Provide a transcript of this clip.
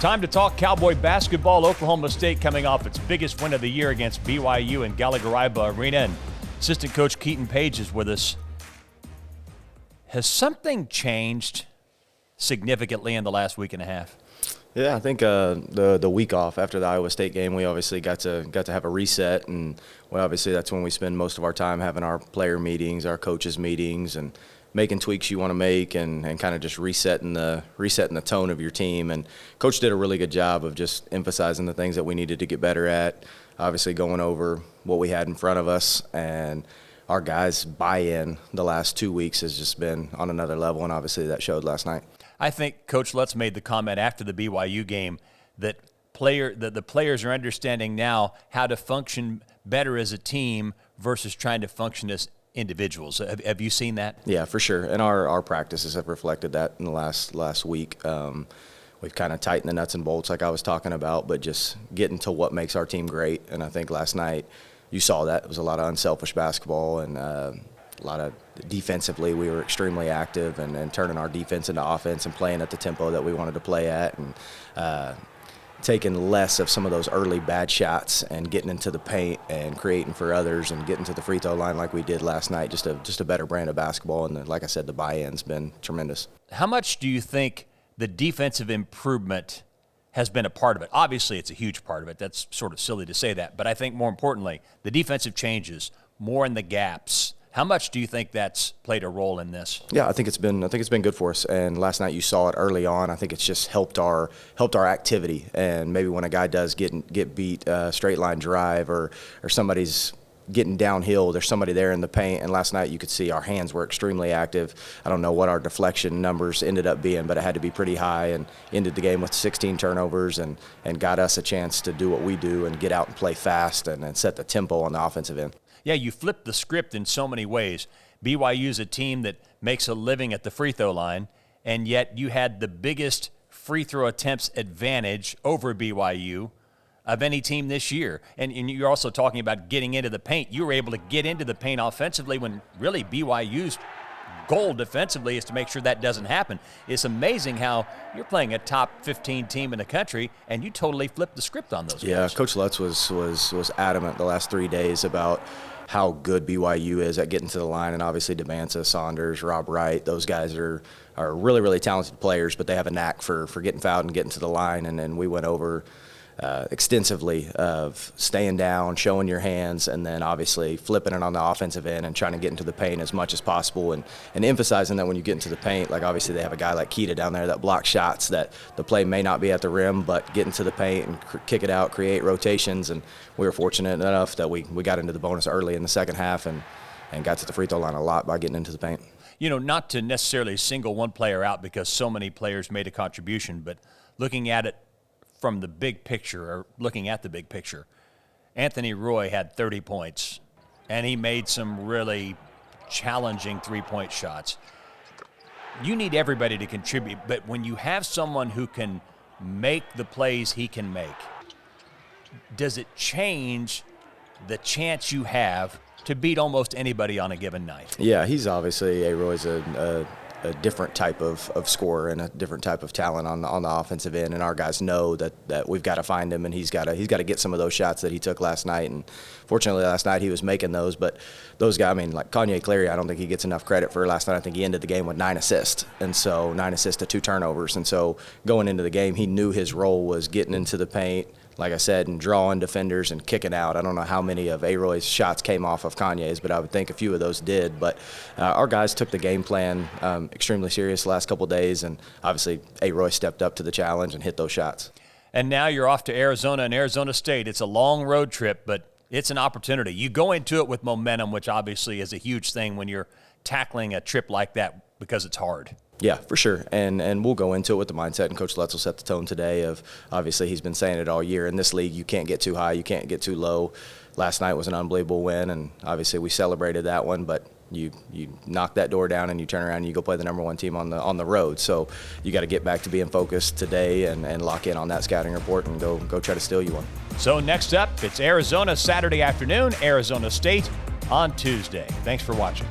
Time to talk Cowboy basketball. Oklahoma State coming off its biggest win of the year against BYU in Gallagher-Iba Arena. And assistant coach Keiton Page is with us. Has something changed significantly in the last week and a half? Yeah, I think the week off after the Iowa State game, we obviously got to have a reset, and obviously that's when we spend most of our time having our player meetings, our coaches meetings, and making tweaks you want to make, and kind of just resetting the tone of your team. And Coach did a really good job of just emphasizing the things that we needed to get better at. Obviously, going over what we had in front of us, and our guys' buy-in the last 2 weeks has just been on another level, and obviously that showed last night. I think Coach Lutz made the comment after the BYU game that the players are understanding now how to function better as a team versus trying to function as individuals. Have you seen that? Yeah, for sure. And our practices have reflected that in the last week. We've kind of tightened the nuts and bolts like I was talking about, but just getting to what makes our team great. And I think last night you saw that. It was a lot of unselfish basketball, and a lot of defensively we were extremely active and turning our defense into offense and playing at the tempo that we wanted to play at, and taking less of some of those early bad shots and getting into the paint and creating for others and getting to the free throw line like we did last night. Just a better brand of basketball, and like I said, the buy-in's been tremendous. How much do you think the defensive improvement has been a part of it? Obviously, it's a huge part of it. That's sort of silly to say that, but I think more importantly, the defensive changes, more in the gaps. How much do you think that's played a role in this? Yeah, I think it's been good for us. And last night you saw it early on. I think it's just helped our activity. And maybe when a guy does get beat, straight line drive, or somebody's getting downhill, there's somebody there in the paint. And last night you could see our hands were extremely active. I don't know what our deflection numbers ended up being, but it had to be pretty high, and ended the game with 16 turnovers and got us a chance to do what we do and get out and play fast and set the tempo on the offensive end. Yeah, you flipped the script in so many ways. BYU's a team that makes a living at the free throw line, and yet you had the biggest free throw attempts advantage over BYU of any team this year. And you're also talking about getting into the paint. You were able to get into the paint offensively when really BYU's goal defensively is to make sure that doesn't happen. It's amazing how you're playing a top 15 team in the country and you totally flipped the script on those guys. Yeah, Coach Lutz was adamant the last 3 days about how good BYU is at getting to the line, and obviously Devanza, Saunders, Rob Wright, those guys are really, really talented players, but they have a knack for getting fouled and getting to the line. And then we went over extensively of staying down, showing your hands, and then obviously flipping it on the offensive end and trying to get into the paint as much as possible, and emphasizing that when you get into the paint, like obviously they have a guy like Keiton down there that blocks shots that the play may not be at the rim, but get into the paint and kick it out, create rotations. And we were fortunate enough that we got into the bonus early in the second half and got to the free throw line a lot by getting into the paint. You know, not to necessarily single one player out because so many players made a contribution, but looking at it from the big picture, or looking at the big picture, Anthony Roy had 30 points, and he made some really challenging three-point shots. You need everybody to contribute, but when you have someone who can make the plays he can make, does it change the chance you have to beat almost anybody on a given night? Yeah, he's obviously, Roy's a different type of scorer and a different type of talent on the offensive end, and our guys know that we've got to find him, and he's got to get some of those shots that he took last night. And fortunately last night he was making those, but those guys, I mean, like Kanye Clary, I don't think he gets enough credit for last night. I think he ended the game with 9 assists, and so 9 assists to 2 turnovers. And so going into the game, he knew his role was getting into the paint, like I said, and drawing defenders and kicking out. I don't know how many of A-Roy's shots came off of Kanye's, but I would think a few of those did. But our guys took the game plan extremely serious the last couple of days, and obviously A-Roy stepped up to the challenge and hit those shots. And now you're off to Arizona and Arizona State. It's a long road trip, but it's an opportunity. You go into it with momentum, which obviously is a huge thing when you're tackling a trip like that because it's hard. Yeah, for sure. And we'll go into it with the mindset, and Coach Lutz will set the tone today of, obviously he's been saying it all year, in this league you can't get too high, you can't get too low. Last night was an unbelievable win, and obviously we celebrated that one, but you knock that door down and you turn around and you go play the number 1 team on the road. So you got to get back to being focused today and lock in on that scouting report and go try to steal you one. So next up, it's Arizona Saturday afternoon, Arizona State on Tuesday. Thanks for watching.